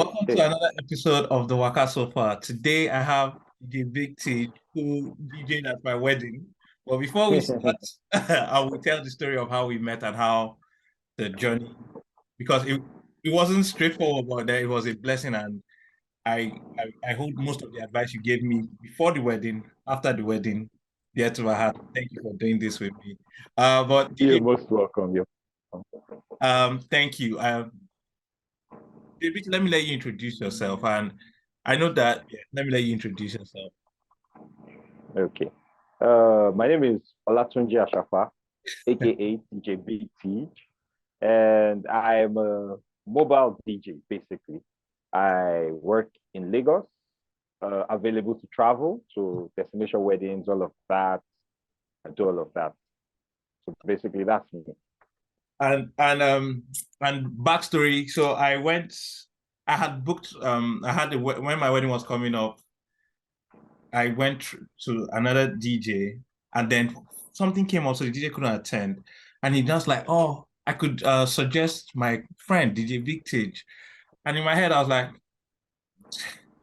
Welcome to another episode of the Waka So Far. Today I have the Big Tij who DJed at my wedding. But before we start, I will tell the story of how we met and how the journey, because it wasn't straightforward, but it was a blessing. And I hold most of the advice you gave me before the wedding, after the wedding, dear to my heart. Thank you for doing this with me. But You're DJ, most welcome. You're welcome. thank you. David, let me let you introduce yourself. And I know that, yeah, let me let you introduce yourself. Okay. My name is Olatunji Ashafa, aka DJ Big Tij, and I'm a mobile DJ basically. I work in Lagos, available to travel to destination weddings, all of that. I do all of that. So basically, that's me. And backstory. So I had booked when my wedding was coming up, I went to another DJ and then something came up, so the DJ couldn't attend. And he just like, oh, I could suggest my friend, DJ Big Tij. And in my head, I was like,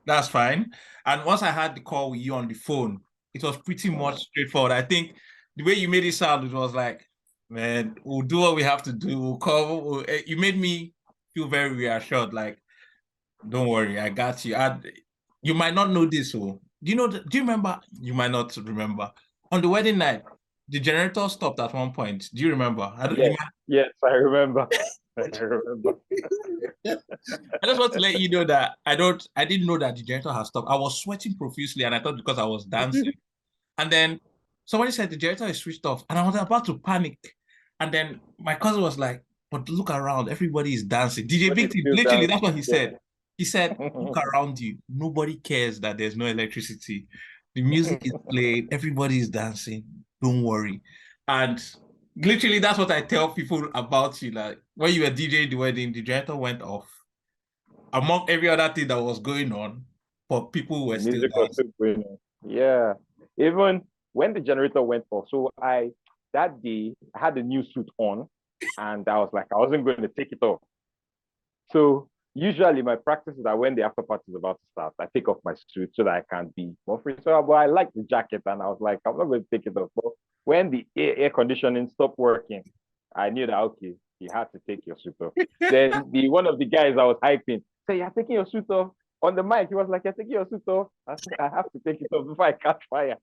that's fine. And once I had the call with you on the phone, it was pretty much straightforward. I think the way you made it sound, it was like, man, we'll do what we have to do. We'll cover. You made me feel very reassured. Like, don't worry, I got you. You might not know this, so do you know? Do you remember? You might not remember. On the wedding night, the generator stopped at one point. Do you remember? I don't. You Yes, might, yes, I remember. I remember. I just want to let you know that I don't. I didn't know that the generator had stopped. I was sweating profusely, and I thought because I was dancing. And then somebody said the generator is switched off, and I was about to panic. And then my cousin was like, "But look around, everybody is dancing." DJ But Big it's T, still literally, that's what he dancing. said. He said, "Look around you. Nobody cares that there's no electricity. The music is played. Everybody is dancing. Don't worry." And literally, that's what I tell people about you. Like when you were DJing the wedding, the generator went off. Among every other thing that was going on, but people were The still music was dancing. still going on. Yeah. Even when the generator went off, so I that day I had the new suit on and I was like, I wasn't going to take it off. So usually my practice is that when the after party is about to start, I take off my suit so that I can be more free. So but I like the jacket and I was like, I'm not going to take it off. But when the air conditioning stopped working, I knew that okay, you had to take your suit off. Then the one of the guys I was hyping said, "You're taking your suit off." On the mic, he was like, "You're taking your suit off." I said, "I have to take it off before I catch fire."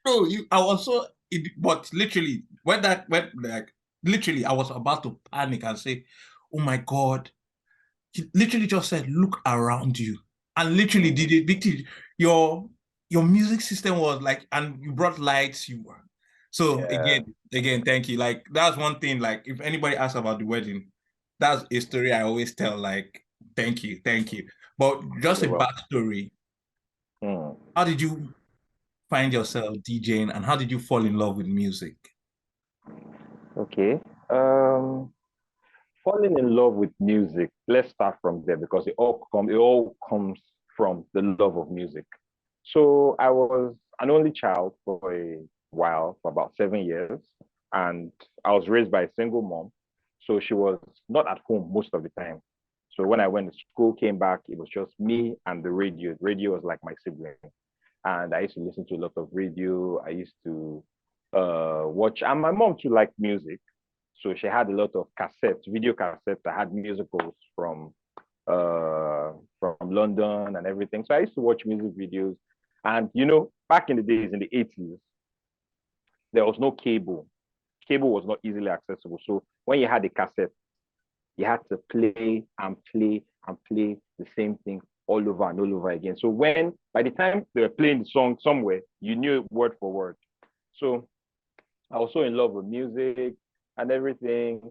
No, I was so, but literally, when like, literally, I was about to panic and say, "Oh my God." He literally just said, "Look around you." And literally, Mm. DJ Big T, your your music system was like, and you brought lights, you were. So Yeah. again, thank you. Like, that's one thing, like, if anybody asks about the wedding, that's a story I always tell, like, thank you, thank you. But just a You're welcome. backstory. Mm. How did you find yourself DJing and how did you fall in love with music? Okay. Um, Falling in love with music. Let's start from there because it all comes from the love of music. So I was an only child for a while, for about 7 years, and I was raised by a single mom. So she was not at home most of the time. So when I went to school, came back, it was just me and the radio. Radio was like my sibling. And I used to listen to a lot of radio. I used to watch, and my mom too liked music. So she had a lot of cassettes, video cassettes that had musicals from London and everything. So I used to watch music videos. And back in the days in the 80s, there was no cable. Cable was not easily accessible. So when you had a cassette, you had to play and play and play the same thing all over and all over again. So when by the time they were playing the song somewhere, you knew word for word. So I was so in love with music and everything.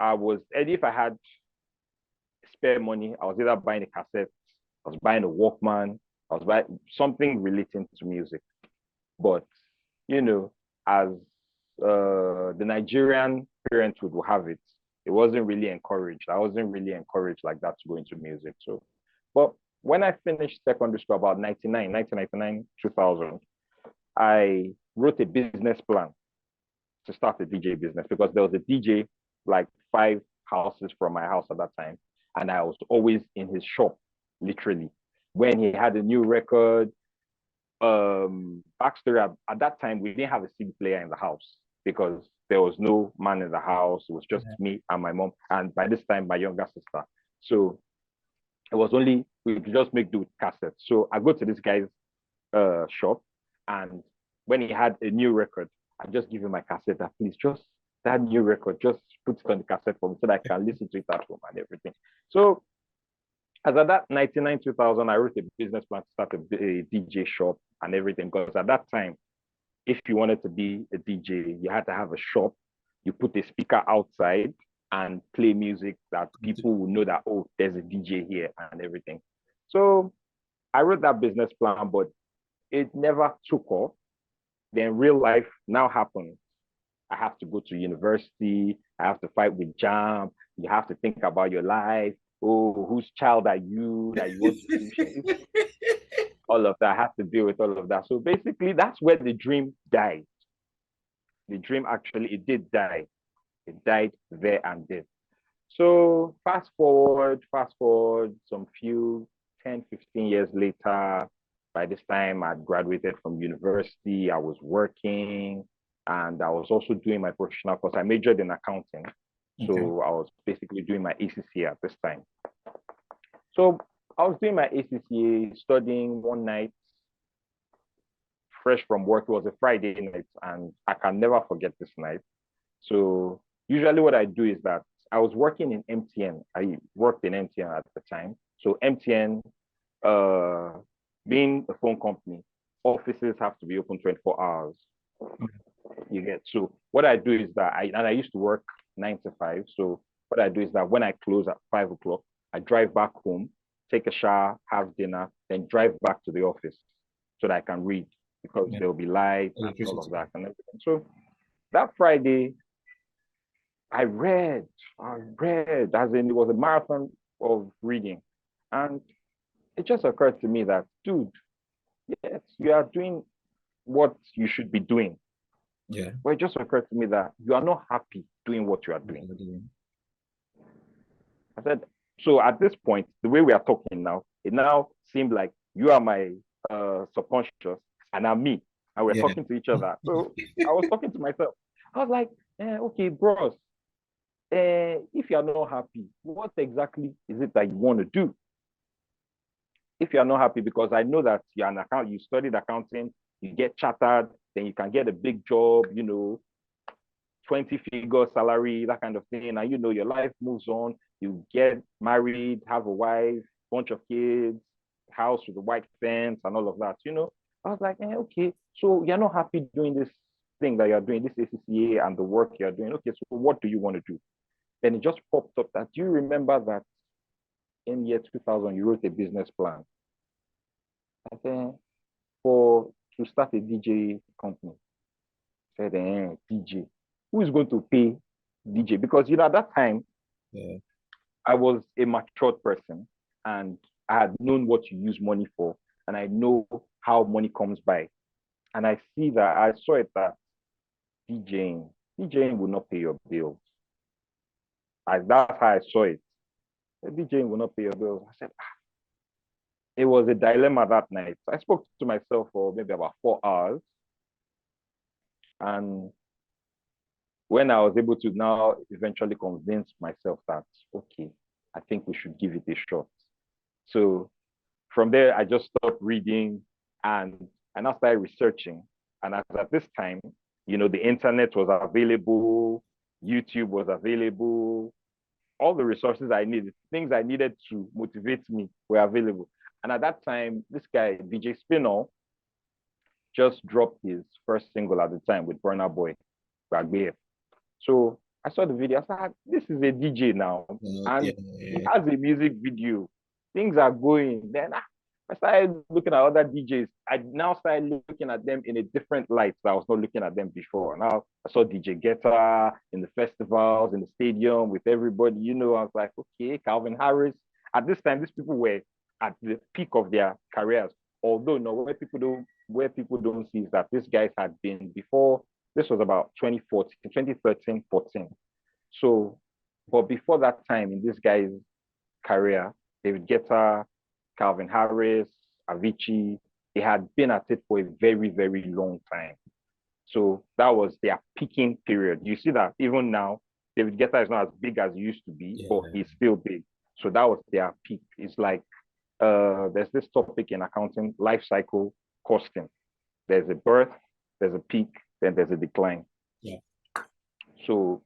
If I had spare money, I was either buying a cassette, I was buying a Walkman, I was buying something relating to music. But, you know, as the Nigerian parenthood will have it, it wasn't really encouraged. I wasn't really encouraged like that to go into music. So, but when I finished secondary school about 1999, 2000, I wrote a business plan to start a DJ business because there was a DJ like 5 houses from my house at that time. and I was always in his shop, literally. When he had a new record, backstory at that time, we didn't have a CD player in the house because there was no man in the house. It was just Yeah. me and my mom, and by this time, my younger sister. So it was only, we could just make do with cassettes. So I go to this guy's shop, and when he had a new record, I just give him my cassette. That please, just that new record, just put it on the cassette for me so that I can listen to it at home and everything. So as at that 99 2000, I wrote a business plan to start a DJ shop and everything, because at that time, if you wanted to be a DJ, you had to have a shop. You put a speaker outside and play music that people will know that, oh, there's a DJ here and everything. So I wrote that business plan, but it never took off. Then real life now happens. I have to go to university. I have to fight with jam. You have to think about your life. Oh, whose child are you that you want to tuition? All of that. I have to deal with all of that. So basically, that's where the dream died. The dream actually, it did die. It died there and then. So fast forward some few 10, 15 years later, by this time I'd graduated from university, I was working, and I was also doing my professional course. I majored in accounting. Okay. So I was basically doing my ACCA at this time. So I was doing my ACCA, studying one night, fresh from work. It was a Friday night, and I can never forget this night. So usually what I do is that I was working in MTN. I worked in MTN at the time. So MTN, uh, being a phone company, offices have to be open 24 hours. You get, so what I do is that I used to work 9 to 5. So what I do is that when I close at 5 o'clock, I drive back home, take a shower, have dinner, then drive back to the office so that I can read, because Yeah. there'll be light and all of Electricity. that and everything. So that Friday, I read, as in it was a marathon of reading. And it just occurred to me that, dude, yes, you are doing what you should be doing. Yeah. But it just occurred to me that you are not happy doing what you are doing. I said, so at this point, the way we are talking now, it now seemed like you are my subconscious and I'm me. And we're Yeah. talking to each other. So I was talking to myself. I was like, okay, bros, if you're not happy, what exactly is it that you want to do? If you're not happy, because I know that you're an account, you studied accounting, you get chartered, then you can get a big job, 20-figure salary, that kind of thing. And your life moves on. You get married, have a wife, bunch of kids, house with a white fence, and all of that. I was like, okay, so you're not happy doing this thing that you're doing, this ACCA and the work you're doing. Okay, so what do you want to do? Then it just popped up that, do you remember that in year 2000, you wrote a business plan? I said, to start a DJ company. I said, DJ. Who is going to pay DJ? Because, at that time, Yeah. I was a matured person, and I had known what you use money for, and I know how money comes by. And I saw it that DJing will not pay your bills. That's how I saw it. DJing will not pay your bills. I said, it was a dilemma that night. I spoke to myself for maybe about 4 hours. And when I was able to now eventually convince myself that, okay, I think we should give it a shot. So from there, I just stopped reading, and I now started researching. And at this time, the internet was available, YouTube was available, all the resources I needed, things I needed to motivate me were available. And at that time, this guy, DJ Spinall, just dropped his first single at the time with Burna Boy, Ragbear. So I saw the video. I said, this is a DJ now. And he has a music video. Things are going. Then I started looking at other DJs. I now started looking at them in a different light that I was not looking at them before. Now I saw DJ Guetta in the festivals, in the stadium with everybody. I was like, okay, Calvin Harris. At this time, these people were at the peak of their careers. Although, no, where people don't see is that these guys had been before. This was about 2013, 14. So, but before that time, in these guys' career. David Guetta, Calvin Harris, Avicii, they had been at it for a very, very long time. So that was their peaking period. You see that even now, David Guetta is not as big as he used to be, but Yeah. he's still big. So that was their peak. It's like there's this topic in accounting, life cycle costing. There's a birth, there's a peak, then there's a decline. Yeah. So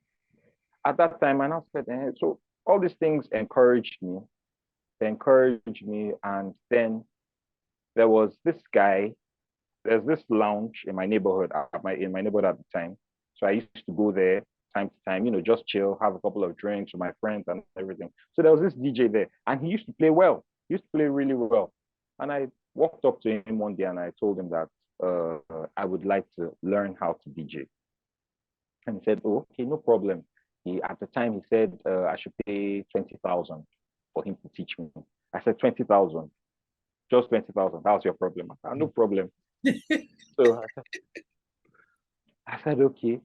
at that time, I now said, so all these things encouraged me. They encouraged me. And then there was this guy, there's this lounge in my neighborhood, in my neighborhood at the time. So I used to go there time to time, just chill, have a couple of drinks with my friends and everything. So there was this DJ there, and he used to play well. He used to play really well. And I walked up to him one day and I told him that I would like to learn how to DJ. And he said, "Oh, okay, no problem." At the time he said I should pay 20,000 for him to teach me. I said 20,000, just 20,000. That was your problem. I said, no problem. So I said, okay.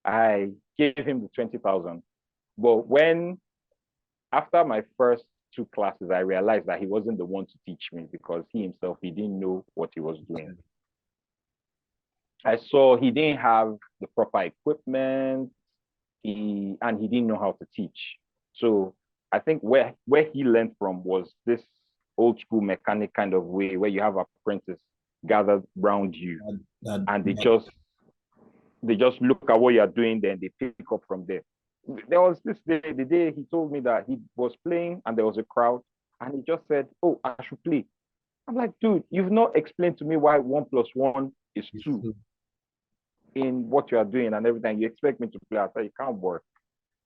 I gave him the 20,000. But after my first two classes, I realized that he wasn't the one to teach me because he himself, he didn't know what he was doing. I saw he didn't have the proper equipment. He didn't know how to teach. So I think where he learned from was this old school mechanic kind of way where you have apprentices gathered around you and they just look at what you're doing, then they pick up from there. There was this day, the day he told me that he was playing and there was a crowd, and he just said, "Oh, I should play." I'm like, dude, you've not explained to me why 1+1 is 2 in what you are doing and everything. You expect me to play. I said, it can't work.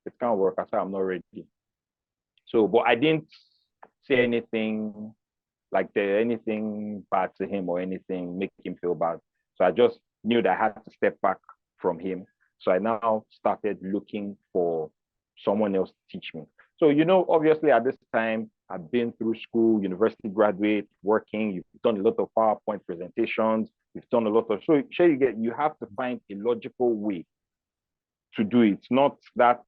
It can't work. I said, I'm not ready. So, but I didn't say anything like anything bad to him or anything make him feel bad. So I just knew that I had to step back from him. So I now started looking for someone else to teach me. So, obviously at this time, I've been through school, university graduate, working. You've done a lot of PowerPoint presentations. You've done a lot of, so you have to find a logical way to do it, not that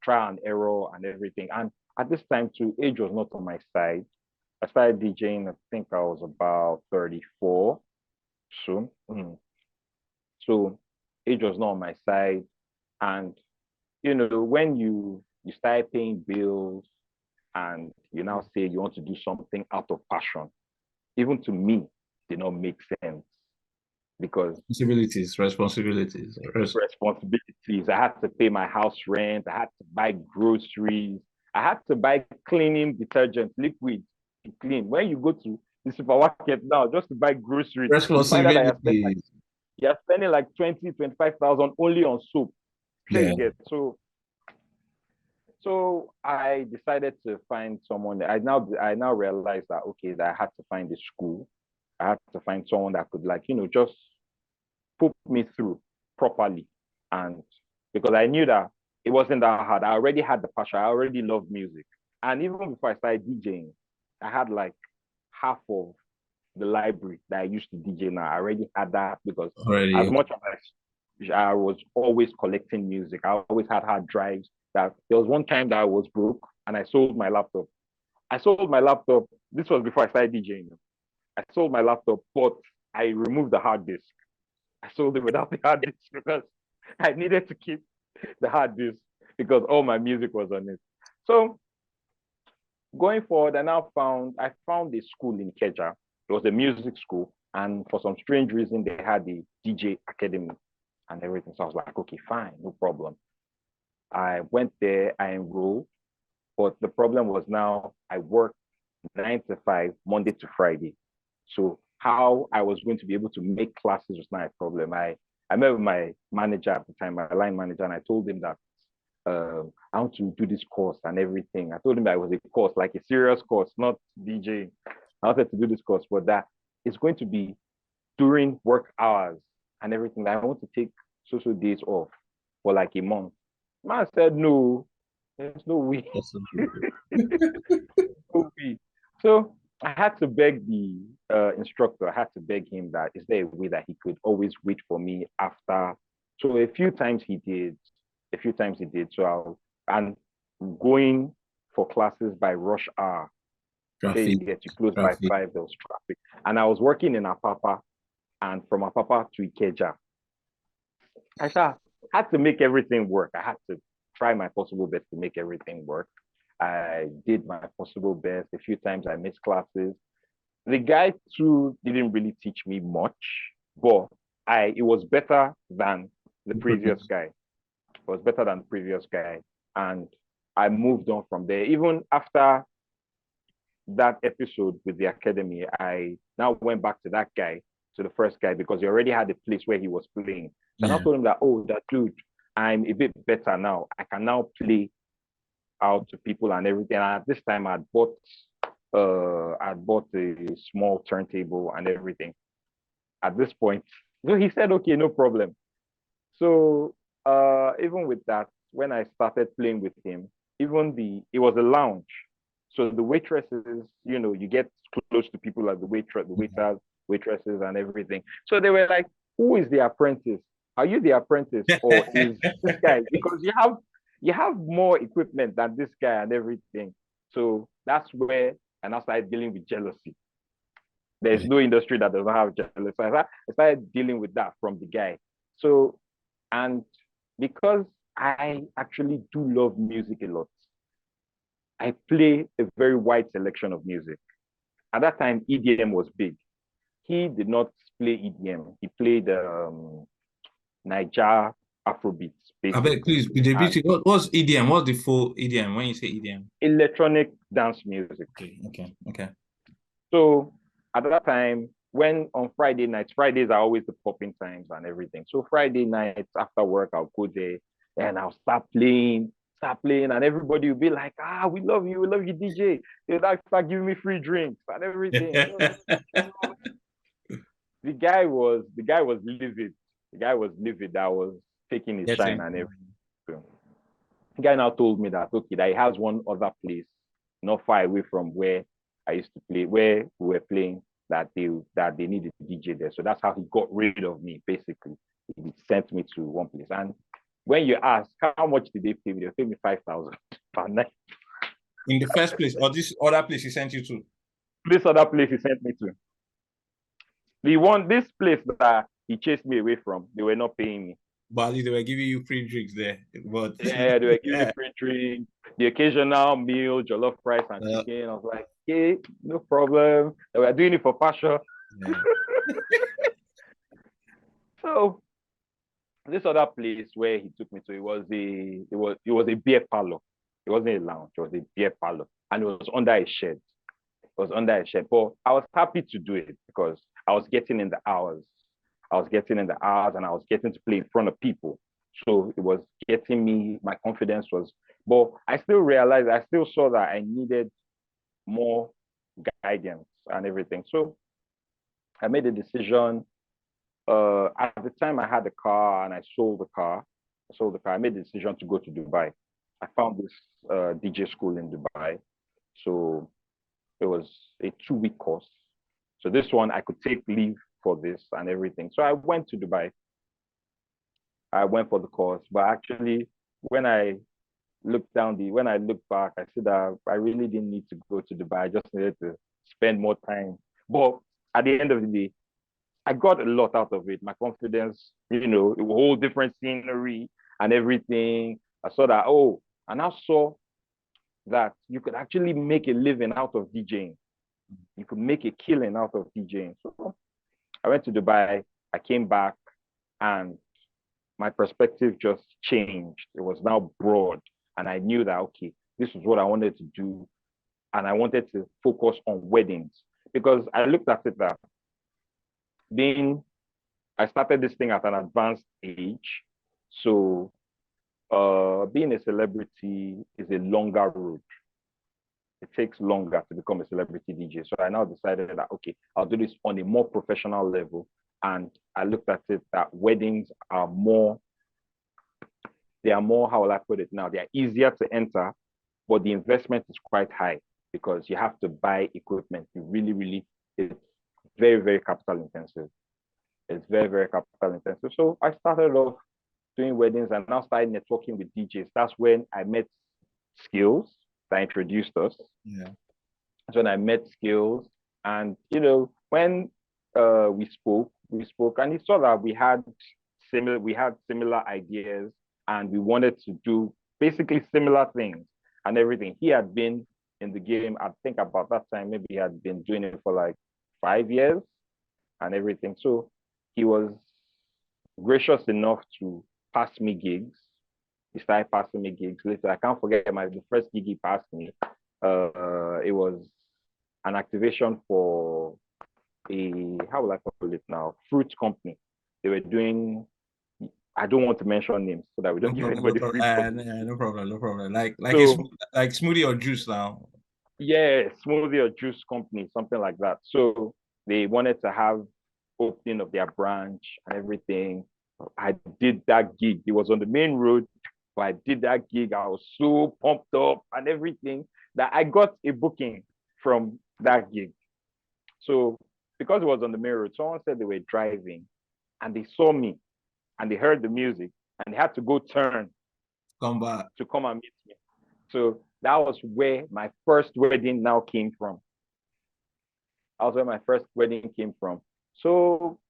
trial and error and everything. And at this time, too, age was not on my side. I started DJing, I think I was about 34 soon. So age was not on my side. And, when you start paying bills and you now say you want to do something out of passion, even to me, did not make sense because Responsibilities. responsibilities. I had to pay my house rent. I had to buy groceries. I had to buy cleaning detergent, liquid to clean. When you go to the supermarket now, just to buy groceries, you find out that Responsibilities. you're spending like 20, 25,000 only on soap. Sure Yeah. you get. So I decided to find someone. I now realized that okay, that I had to find a school. I had to find someone that could just put me through properly. And because I knew that it wasn't that hard. I already had the passion. I already loved music. And even before I started DJing, I had like half of the library that I used to DJ now. I already had that because as Already. much as I was always collecting music, I always had hard drives. That there was one time that I was broke and I sold my laptop. I sold my laptop. This was before I started DJing. I sold my laptop, but I removed the hard disk. I sold it without the hard disk because I needed to keep the hard disk because all my music was on it. So going forward, I found a school in Keja. It was a music school, and for some strange reason, they had the DJ academy and everything. So I was like, okay, fine, no problem. I went there, I enrolled, but the problem was now I worked 9 to 5, Monday to Friday. So how I was going to be able to make classes was not a problem. I met with my manager at the time, my line manager, and I told him that I want to do this course and everything. I told him that it was a course, like a serious course, not DJ. I wanted to do this course, but that it's going to be during work hours and everything. I want to take social days off for like a month. Man said, no, there's no way. No way. So I had to beg the instructor, I had to beg him that is there a way that he could always wait for me after. So a few times he did. So and going for classes by rush hour. Say Traffic, you get to close by traffic. 5, there was traffic. And I was working in Apapa, and from Apapa to Ikeja. I had to make everything work. I had to try my possible best to make everything work. I did my possible best. A few times I missed classes. The guy too didn't really teach me much, but it was better than the previous guy. It was better than the previous guy. And I moved on from there. Even after that episode with the academy, I now went back to that guy, to the first guy, because he already had a place where he was playing. So I now Yeah. told him that, oh, that dude, I'm a bit better now. I can now play out to people and everything. And at this time, I bought a small turntable and everything. At this point, so he said, okay, no problem. So even with that, when I started playing with him, it was a lounge. So the waitresses, you get close to people like the waiters, waitresses, and everything. So they were like, "Who is the apprentice? Are you the apprentice, or is this guy?" Because you have more equipment than this guy and everything. So that's where and I started dealing with jealousy. There's no industry that doesn't have jealousy. I started dealing with that from the guy. So and because I actually do love music a lot, I play a very wide selection of music. At that time, EDM was big. He did not play EDM. He played Niger Afrobeats, I bet, basically, please, with the and beauty, what's EDM? What's the full EDM when you say EDM? electronic dance music. Okay, okay, okay. So at that time, when on Friday nights, Fridays are always the popping times and everything. So Friday nights after work, I'll go there and I'll start playing, and everybody will be like, we love you, DJ. They like start giving me free drinks and everything. The guy was livid. The guy was livid. That was taking his shine Getting. and everything. So the guy now told me that okay, that he has one other place not far away from where I used to play, where we were playing, that they needed a DJ there. So that's how he got rid of me, basically. He sent me to one place. And when you ask how much did they pay me, they paid me 5,000 per night. In the first place, or this other place he sent you to? This other place he sent me to. This place that he chased me away from, they were not paying me. But at least they were giving you free drinks there. But Yeah, they were giving me yeah. free drink, the occasional meal, jollof rice and chicken. I was like, hey, no problem. They were doing it for passion. Yeah. So this other place where he took me to, it was a beer parlor. It wasn't a lounge, it was a beer parlor. And it was under a shed. It was under a shed. But I was happy to do it because I was getting in the hours. And I was getting to play in front of people. So it was getting me, my confidence was, but I still saw that I needed more guidance and everything. So I made a decision. At the time, I had a car and I sold the car. I made the decision to go to Dubai. I found this DJ school in Dubai. So it was a 2-week course. So this one, I could take leave for this and everything. So I went to Dubai. I went for the course, but actually, when I when I look back, I see that I really didn't need to go to Dubai. I just needed to spend more time. But at the end of the day, I got a lot out of it. My confidence, a whole different scenery and everything. I saw that, and I saw that you could actually make a living out of DJing. You could make a killing out of DJing. So I went to Dubai. I came back, and my perspective just changed. It was now broad. And I knew that, okay, this is what I wanted to do. And I wanted to focus on weddings because I looked at it that I started this thing at an advanced age. So being a celebrity is a longer road. It takes longer to become a celebrity DJ. So I now decided that, okay, I'll do this on a more professional level. And I looked at it that weddings are more, how will I put it now? They are easier to enter, but the investment is quite high because you have to buy equipment. You really, really, it's very, very capital intensive. It's very, very capital intensive. So I started off doing weddings and now started networking with DJs. That's when I met Skills. that introduced us. Yeah. That's when I met Skills. And, when we spoke, and he saw that we had similar ideas and we wanted to do basically similar things and everything. He had been in the game, I think about that time, maybe he had been doing it for like 5 years and everything. So he was gracious enough to pass me gigs. He started passing me gigs later. I can't forget the first gig he passed me. It was an activation for how will I call it now? Fruit company. They were doing. I don't want to mention names so that we No don't give problem, no anybody problem. free No publicity. problem, no problem. Like it's So like smoothie or juice now. yeah, smoothie or juice company, something like that. So they wanted to have opening of their branch and everything. I did that gig. It was on the main road, but I did that gig. I was so pumped up and everything that I got a booking from that gig. So because it was on the main road, someone said they were driving and they saw me and they heard the music and they had to go turn Come back. to come and meet me. So that was where my first wedding now came from. That was where my first wedding came from. So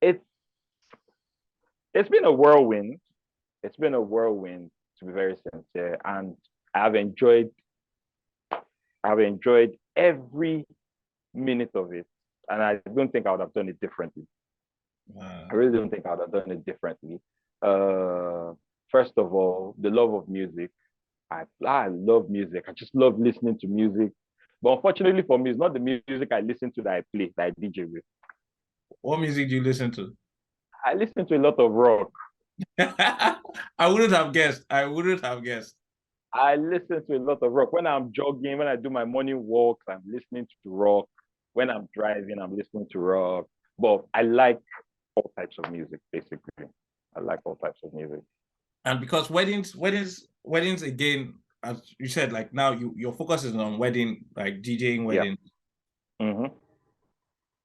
it's it's been a whirlwind. It's been a whirlwind, to be very sincere, and I've enjoyed I've enjoyed every minute of it, and I don't think I would have done it differently. I really don't think I would have done it differently. Uh, First of all, the love of music. I love music. I just love listening to music. But unfortunately for me, it's not the music I listen to that I play, that I DJ with. What music do you listen to? I listen to a lot of rock. I wouldn't have guessed. I wouldn't have guessed. I listen to a lot of rock. When I'm jogging, when I do my morning walks, I'm listening to rock. When I'm driving, I'm listening to rock. But I like all types of music, basically. I like all types of music. And because weddings again, as you said, like now your focus is on wedding, like DJing Yeah. weddings. Mm-hmm.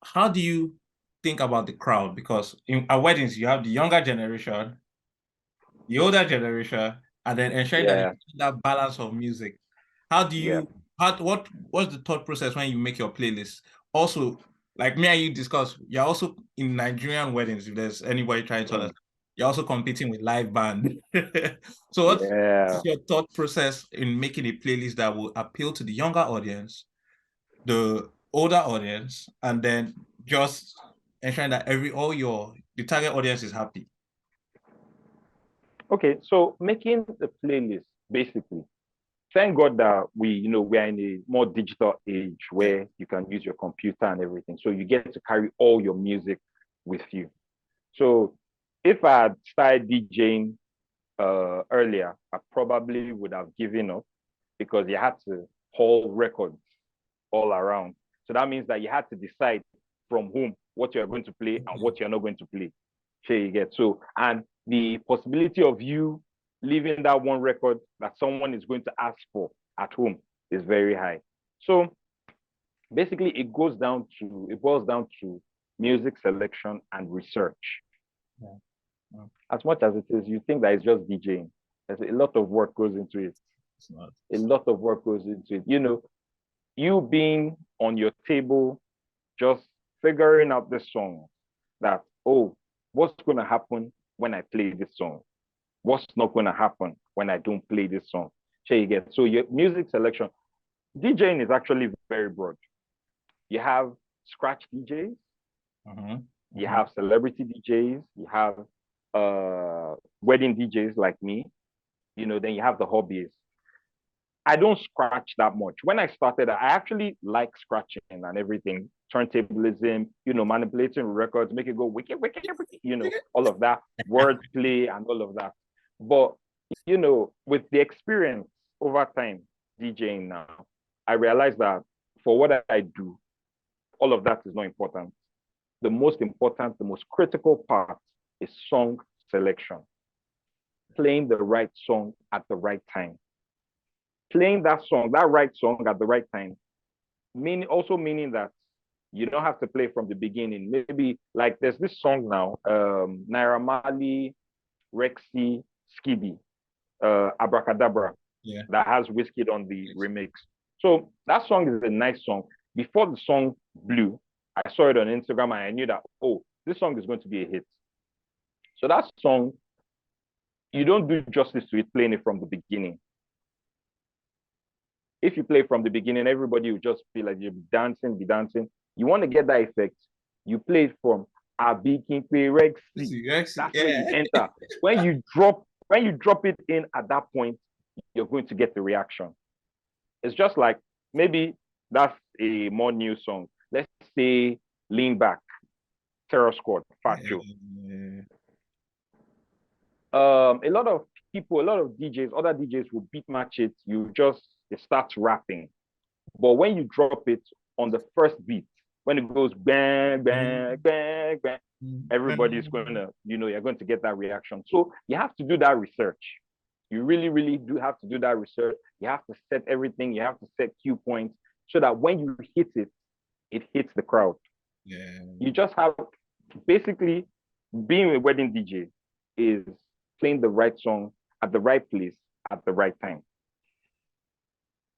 How do you think about the crowd? Because in at weddings you have the younger generation, the older generation, and then ensuring that you Yeah. have that balance of music. How do Yeah. you how what's the thought process when you make your playlist? Also, like me and you discuss, you're also in Nigerian weddings, if there's anybody trying to Mm. understand, you're also competing with live band. So what's Yeah. your thought process in making a playlist that will appeal to the younger audience, the older audience, and then just ensuring that every all your the target audience is happy? Okay. So making the playlist, basically, thank God that we are in a more digital age Yeah. where you can use your computer and everything. So you get to carry all your music with you. So if I had started DJing earlier, I probably would have given up because you had to haul records all around. So that means that you had to decide from whom what you're going to play and what you're not going to play. Sure, you get so, and the possibility of you leaving that one record that someone is going to ask for at home is very high. So basically, it boils down to music selection and research. Yeah. Yeah. As much as it is, you think that it's just DJing. There's a lot of work goes into it. It's not. A lot of work goes into it. You being on your table, just figuring out the song that, oh, what's going to happen when I play this song? What's not going to happen when I don't play this song? So you get, so your music selection, DJing is actually very broad. You have scratch DJs, Mm-hmm. you Mm-hmm. have celebrity DJs, you have wedding DJs like me, then you have the hobbies. I don't scratch that much. When I started, I actually like scratching and everything, turntablism, manipulating records, make it go wiki, wiki, wiki, all of that, wordplay and all of that. But, with the experience over time DJing now, I realized that for what I do, all of that is not important. The most important, the most critical part is song selection, playing the right song at the right time. Playing that right song at the right time, meaning that you don't have to play from the beginning. Maybe like there's this song now, Naira Marley, Rexy, Skibby, Abracadabra. Yeah. that has Whiskey on the remix. So that song is a nice song. Before the song blew, I saw it on Instagram and I knew that, oh, this song is going to be a hit. So that song, you don't do justice to it playing it from the beginning. If you play from the beginning, everybody will just feel like you'll be dancing, be dancing. You want to get that effect, you play it from Abikin Rexy. That's where you Yeah. enter. When you drop it in at that point, you're going to get the reaction. It's just like maybe that's a more new song. Let's say Lean Back, Terror Squad, Fat Joe. Yeah. A lot of people, a lot of DJs, other DJs will beat match it. You just it starts rapping. But when you drop it on the first beat, when it goes bang, bang, bang, bang, everybody's going to, you're going to get that reaction. So you have to do that research. You really, really do have to do that research. You have to set everything. You have to set cue points so that when you hit it, it hits the crowd. Yeah. You just have basically being a wedding DJ is playing the right song at the right place at the right time.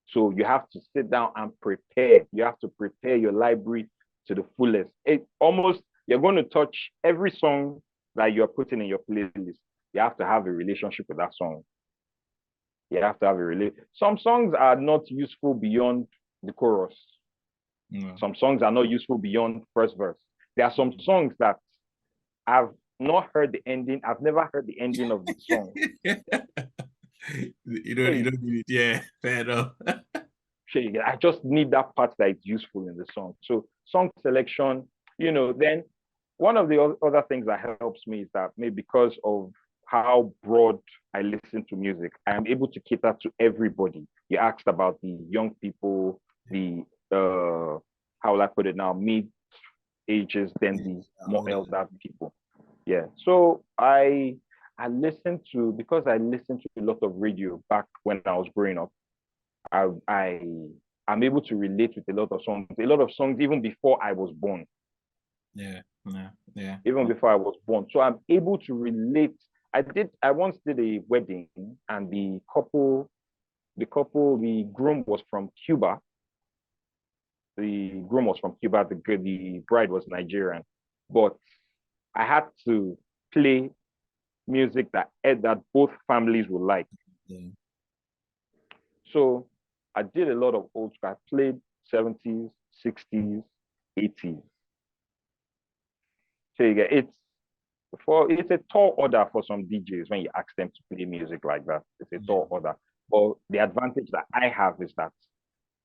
So you have to sit down and prepare. You have to prepare your library to the fullest. It almost you're going to touch every song that you're putting in your playlist. You have to have a relationship with that song. You have to have a relationship. Some songs are not useful beyond the chorus. No. Some songs are not useful beyond first verse. There are some songs that I've not heard the ending. I've never heard the ending of the song. You don't need it. Yeah, fair enough. I just need that part that is useful in the song. So song selection, then one of the other things that helps me is that maybe because of how broad I listen to music, I am able to cater to everybody. You asked about the young people, the how will I put it now, mid ages, then the more elder people. Yeah. So I listened to because I listened to a lot of radio back when I was growing up. I I'm able to relate with a lot of songs even before I was born, Yeah, yeah, yeah. even before I was born. So I'm able to relate. I once did a wedding and the groom was from Cuba. The groom was from Cuba. The bride was Nigerian, but I had to play music that both families would like. Yeah. So I did a lot of old school. I played 70s, 60s, 80s. So you get it's a tall order for some DJs when you ask them to play music like that. It's a tall order. But the advantage that I have is that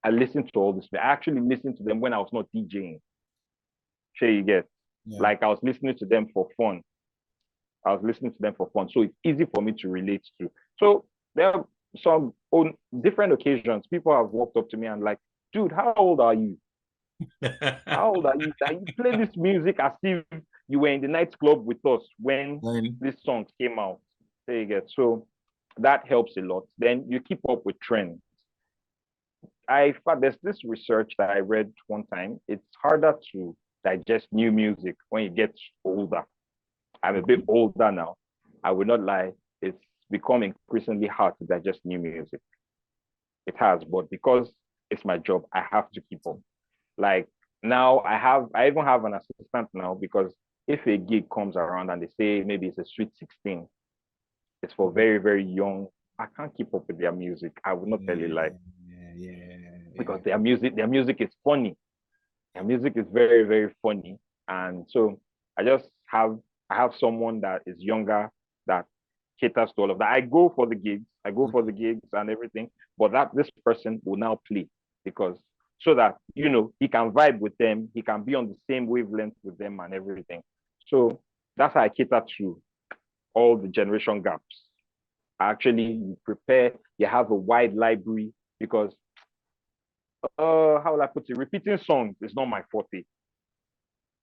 I listen to all this. I actually listened to them when I was not DJing. So you get Yeah. like I was listening to them for fun. I was listening to them for fun. So it's easy for me to relate to. So there are some on different occasions, people have walked up to me and like, dude, how old are you? How old are you? That you play this music as if you were in the nightclub with us when these songs came out. There you get. So that helps a lot. Then you keep up with trends. There's this research that I read one time. It's harder to digest new music when you get older. I'm a bit older now. I would not lie. It's become increasingly hard to digest new music. It has, but because it's my job, I have to keep up. Like now, I even have an assistant now because if a gig comes around and they say maybe it's a sweet 16, it's for very, very young. I can't keep up with their music. I would not tell you lie because their music is funny. Their music is very, very funny. And so I just I have someone that is younger that caters to all of that. I go for the gigs and everything, but that this person will now play because so that he can vibe with them, he can be on the same wavelength with them and everything. So that's how I cater to all the generation gaps. Actually, you prepare, you have a wide library because how will I put it? Repeating songs is not my forte.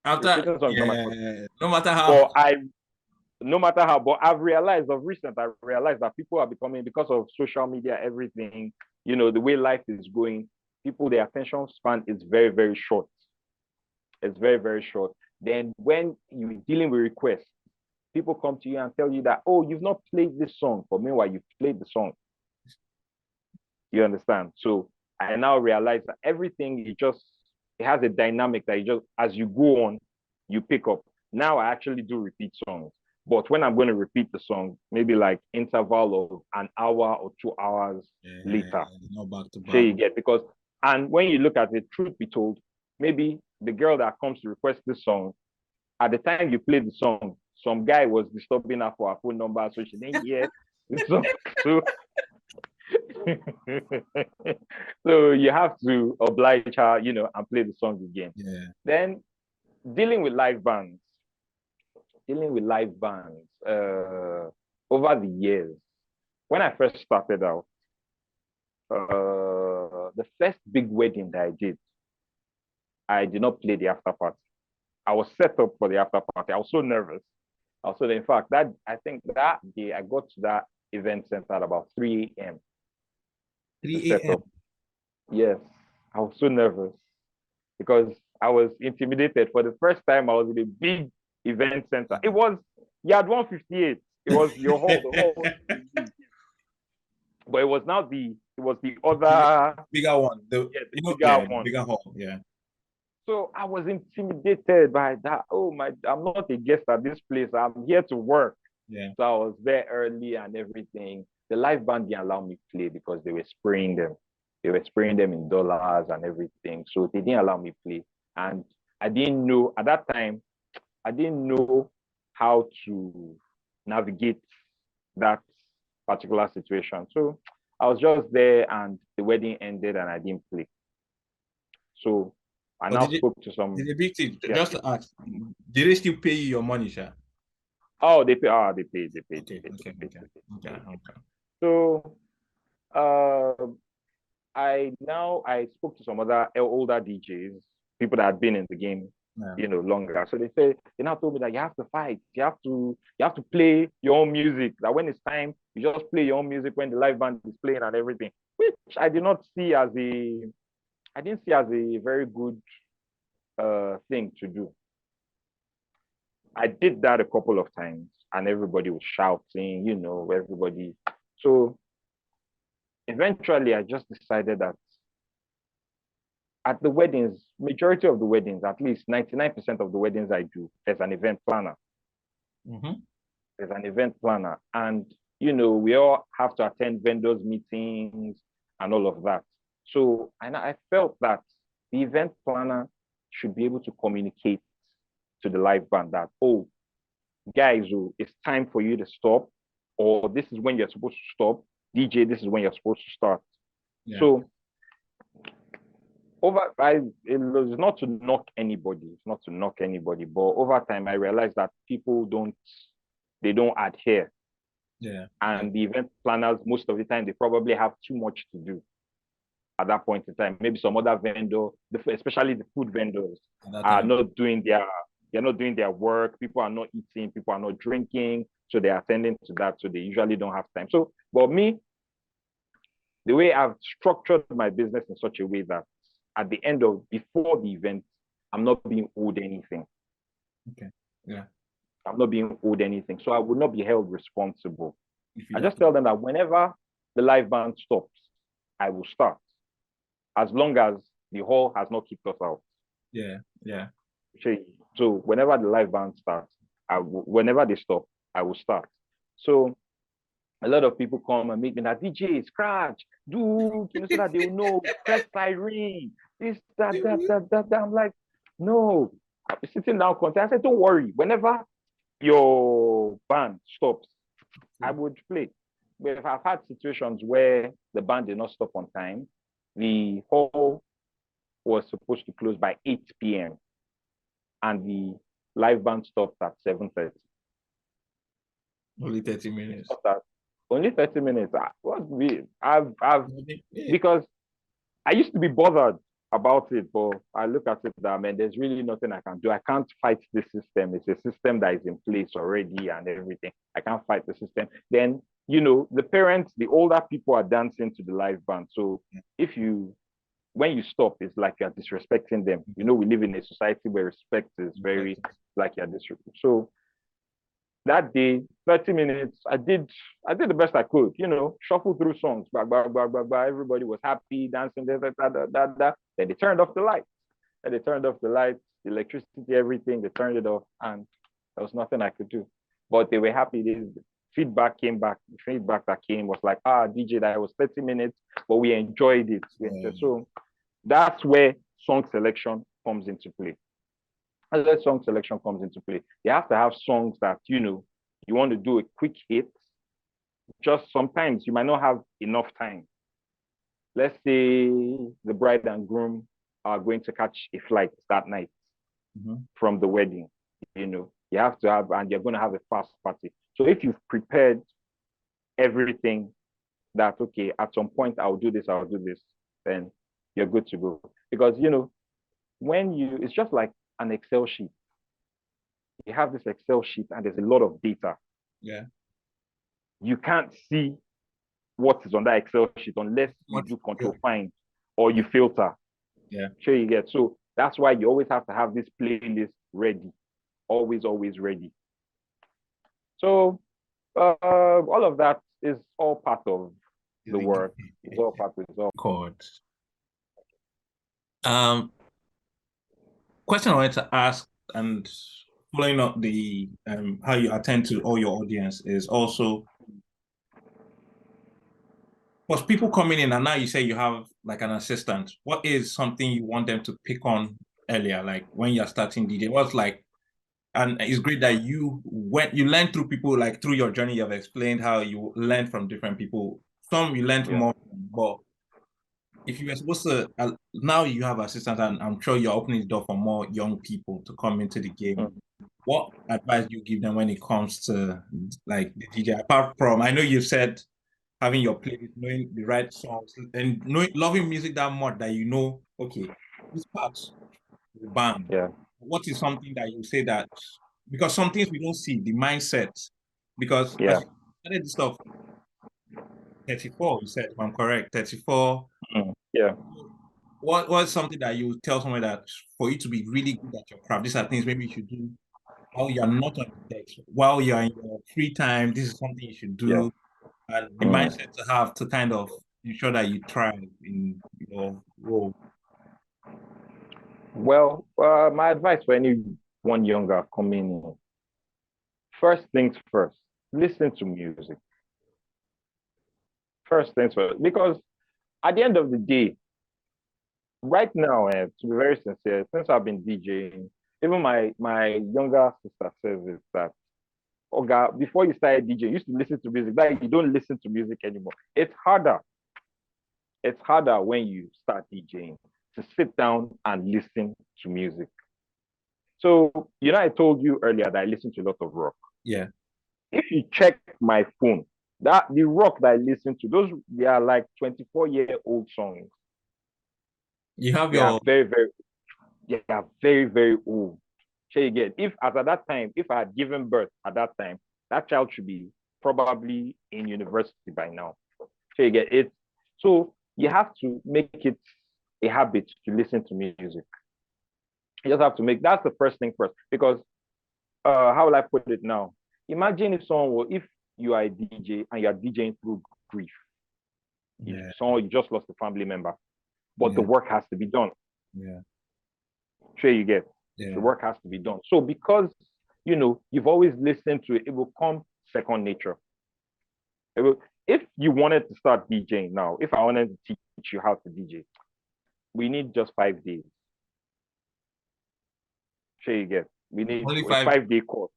After, Repeating songs is not my forte. yeah, no matter how. But no matter how, but I realized that people are becoming, because of social media, everything, the way life is going, people, their attention span is very, very short. It's very, very short. Then when you're dealing with requests, people come to you and tell you that, oh, you've not played this song, but meanwhile, you've played the song. You understand? So I now realize that everything it has a dynamic that you just as you go on, you pick up. Now I actually do repeat songs. But when I'm going to repeat the song, maybe like interval of an hour or 2 hours Yeah, later. not back to Sure back. you get because and when you look at it, truth be told, maybe the girl that comes to request this song, at the time you played the song, some guy was disturbing her for her phone number, so she didn't hear the song. So so you have to oblige her, and play the song again. Yeah. Then dealing with live bands, dealing with live bands over the years. When I first started out, the first big wedding that I did not play the after party. I was set up for the after party. I was so nervous. Also, in fact, that I think that day I got to that event center at about 3 a.m. to 3 set a.m. up. Yes, I was so nervous because I was intimidated. For the first time, I was in a big event center. It was Yard 158. It was your hall. The hall was big, but it was the other Bigger one. the bigger Yeah, one. bigger hall. Yeah. So I was intimidated by that. Oh my! I'm not a guest at this place. I'm here to work. Yeah. So I was there early and everything. The live band didn't allow me to play because they were spraying them. They were spraying them in dollars and everything. So they didn't allow me to play. And I didn't know at that time, I didn't know how to navigate that particular situation. So I was just there and the wedding ended and I didn't play. So I But now spoke to did some, the big thing yeah. just to ask, did they still pay you your money, Sha? Oh, they pay. Oh, they pay. They pay. They Okay, pay. okay, They okay, pay. They okay, pay. okay. So uh, I spoke to some other older DJs, people that had been in the game, Yeah. Longer. So they now told me that you have to fight, you have to play your own music. That when it's time, you just play your own music when the live band is playing and everything. Which I didn't see as a very good thing to do. I did that a couple of times, and everybody was shouting, everybody. So eventually, I just decided that at the weddings, majority of the weddings, at least 99% of the weddings I do, there's an event planner. Mm-hmm. There's an event planner. And, we all have to attend vendors meetings and all of that. So, and I felt that the event planner should be able to communicate to the live band that, oh, guys, it's time for you to stop, or this is when you're supposed to stop. DJ, this is when you're supposed to start. Yeah. So it was not to knock anybody, it's not to knock anybody, but over time I realized that people don't adhere. Yeah. And the event planners, most of the time, they probably have too much to do at that point in time. Maybe some other vendor, especially the food vendors, At that are time. not doing their they're not doing their work. People are not eating, people are not drinking, so they're attending to that. So they usually don't have time. So, but me, the way I've structured my business in such a way that at the end of before the event, I'm not being owed anything. Okay. Yeah. I'm not being owed anything. So I would not be held responsible. If I you have just to. tell them that whenever the live band stops, I will start. As long as the hall has not kicked us out. Yeah. Yeah. So whenever the live band starts, whenever they stop, I will start. So a lot of people come and meet me that DJ, scratch, do, so that they will know, press siren, this, that. I'm like, no, I'm sitting down, I said, don't worry, whenever your band stops, I would play. But I've had situations where the band did not stop on time. The hall was supposed to close by 8 p.m. and the live band stopped at 7:30. Only 30 minutes. Only 30 minutes. What's weird? I've Yeah. because I used to be bothered about it, but I look at it that man, there's really nothing I can do. I can't fight this system. It's a system that is in place already and everything. I can't fight the system. Then, the parents, the older people are dancing to the live band. So when you stop, it's like you're disrespecting them. We live in a society where respect is very like you're disrespecting. So that day, 30 minutes, I did the best I could, shuffle through songs, blah, blah, blah, blah, blah. Everybody was happy, dancing, da, da, da, da, da, da. Then they turned off the lights. And they turned off the lights, the electricity, everything, they turned it off, and there was nothing I could do. But they were happy. The feedback came back. The feedback that came was like, DJ, that was 30 minutes, but we enjoyed it. So that's where song selection comes into play. As that song selection comes into play, you have to have songs that you want to do a quick hit. Just sometimes you might not have enough time. Let's say the bride and groom are going to catch a flight that night from the wedding. You have to have, and you're going to have a fast party. So if you've prepared everything that, okay, at some point I'll do this, then you're good to go. Because, it's just like an Excel sheet. You have this Excel sheet and there's a lot of data. Yeah. You can't see what is on that Excel sheet unless you do control find or you filter. Yeah. Sure you get. So that's why you always have to have this playlist ready. Always, always ready. So all of that is all part of the work. It's all part of it. Chords. Question I wanted to ask, and following up the how you attend to all your audience, is also, was people coming in and now you say you have like an assistant, what is something you want them to pick on earlier, like when you're starting DJ? What's like, and it's great that you learn through people, like through your journey, you have explained how you learn from different people. Some you learned more, but if you were supposed to, now you have assistants, and I'm sure you're opening the door for more young people to come into the game. What advice do you give them when it comes to like the DJ? Apart from, I know you said having your playlist, knowing the right songs, and loving music that much that okay, this part will bang. Yeah. What is something that you say that, because some things we don't see, the mindset, because as you started this stuff, 34, you said, if I'm correct, 34. Yeah. What's something that you tell someone that for you to be really good at your craft, these are things maybe you should do while you're not on the deck, while you're in your free time, this is something you should do, and the mindset to have to kind of ensure that you thrive in your role? Well, my advice for anyone younger coming in, first things first, listen to music. First things first, because at the end of the day, right now, to be very sincere, since I've been DJing, even my younger sister says it that, oh God, before you started DJing, you used to listen to music. Like, you don't listen to music anymore. It's harder. It's harder when you start DJing to sit down and listen to music. So, I told you earlier that I listen to a lot of rock. Yeah. If you check my phone, that the rock that I listen to, they are like 24-year-old songs. You have They are very, very old. So you get, if as at that time, if I had given birth at that time, that child should be probably in university by now. So you get it. So you have to make it a habit to listen to music. You just have to that's the first thing first. Because how will I put it now? Imagine if you are a DJ and you are DJing through grief. Yeah. You just lost a family member, but the work has to be done. Yeah. Sure you get. The work has to be done. So because you've always listened to it, it will come second nature. If you wanted to start DJing now, if I wanted to teach you how to DJ, we need just 5 days. Sure you get. We need only a 5 5-day course.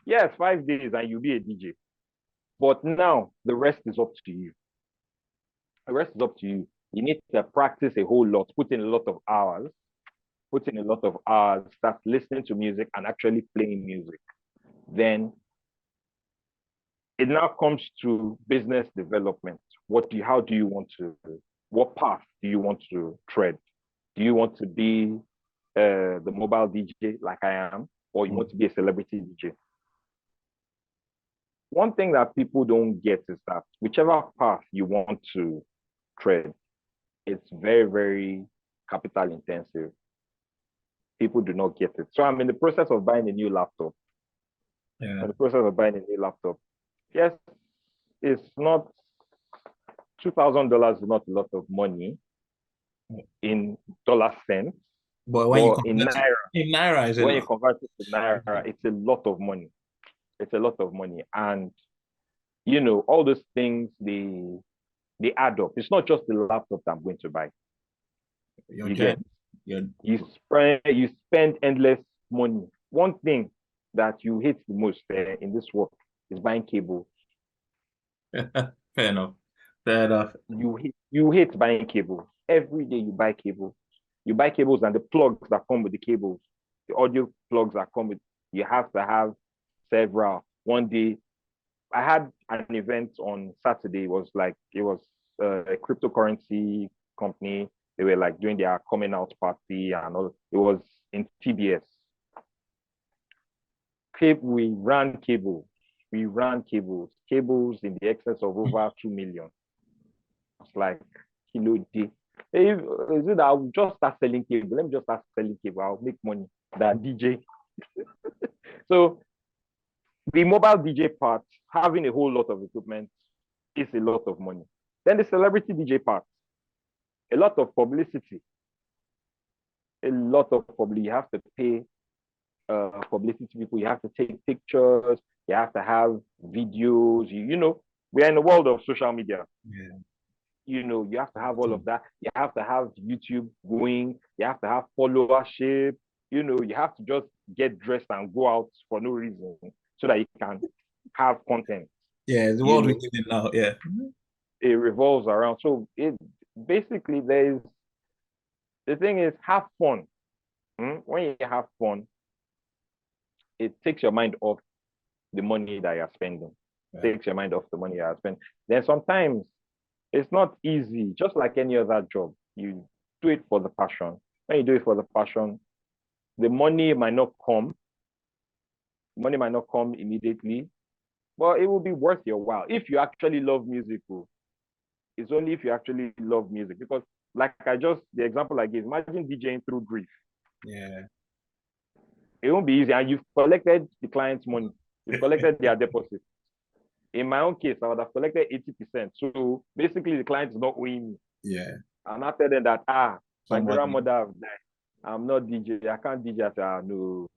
Yes, 5 days and you'll be a DJ. But now the rest is up to you. The rest is up to you. You need to practice a whole lot, put in a lot of hours, start listening to music and actually playing music. Then it now comes to business development. How do you want to, what path do you want to tread? Do you want to be the mobile DJ like I am, or you want to be a celebrity DJ? One thing that people don't get is that whichever path you want to tread, it's very, very capital intensive. People do not get it. So I'm in the process of buying a new laptop. in the process of buying a new laptop. Yes, it's not $2,000 is not a lot of money in dollar cents, But when you but convert it in naira, is a when you lot. convert it to naira, it's a lot of money. It's a lot of money, and all those things they add up. It's not just the laptop that I'm going to buy. Your You journey, get your you spend endless money. One thing that you hate the most in this work is buying cable. fair enough. Fair enough. You hate buying cables. Every day you buy cables. You buy cables and the plugs that come with the cables, the audio plugs that come with. You have to have several. One day, I had an event on Saturday. It was a cryptocurrency company. They were like doing their coming out party and all. It was in TBS. We ran cables. We ran cables in the excess of over 2 million. It's like kilo day. Is it that I'll just start selling cable? Let me just start selling cable. I'll make money than DJ. So the mobile DJ part, having a whole lot of equipment is a lot of money. Then the celebrity DJ part, a lot of publicity, a lot of publicity. You have to pay publicity people. You have to take pictures. You have to have videos. We're in the world of social media. Yeah. You have to have all of that. You have to have YouTube going. You have to have followership. You have to just get dressed and go out for no reason so that you can have content. Yeah, the You world we know, live in now. Yeah. it revolves around. So it basically the thing is have fun. When you have fun, it takes your mind off the money that you're spending. Yeah. Takes your mind off the money you're spending. Then sometimes it's not easy, just like any other job. You do it for the passion. When you do it for the passion, the money might not come. Money might not come immediately, but it will be worth your while. If you actually love music, it's only if you actually love music. Because the example I gave, imagine DJing through grief. Yeah. It won't be easy. And you've collected the client's money. You've collected their deposit. In my own case, I would have collected 80%. So basically the client is not owing me. Yeah. And I tell them that, my Somebody. grandmother died. I'm not DJ. I can't DJ. I say, no,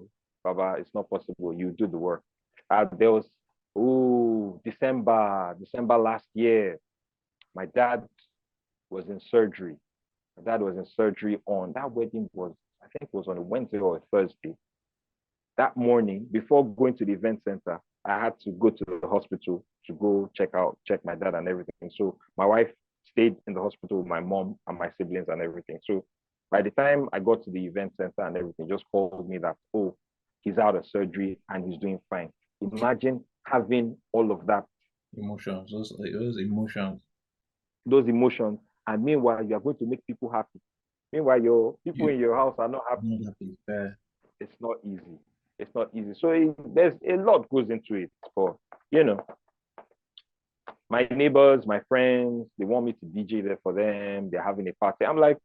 Baba, it's not possible. You do the work. There was, December last year, my dad was in surgery. My dad was in surgery on that wedding I think it was on a Wednesday or a Thursday. That morning, before going to the event center, I had to go to the hospital to go check my dad and everything. So my wife stayed in the hospital with my mom and my siblings and everything. So by the time I got to the event center and everything, just called me that, he's out of surgery and he's doing fine. Imagine having all of that. Emotions. Those emotions. Those emotions. And meanwhile, you are going to make people happy. Meanwhile, your people in your house are not happy. It's not easy. It's not easy. So there's a lot goes into it. For my neighbors, my friends, they want me to DJ there for them. They're having a party. I'm like,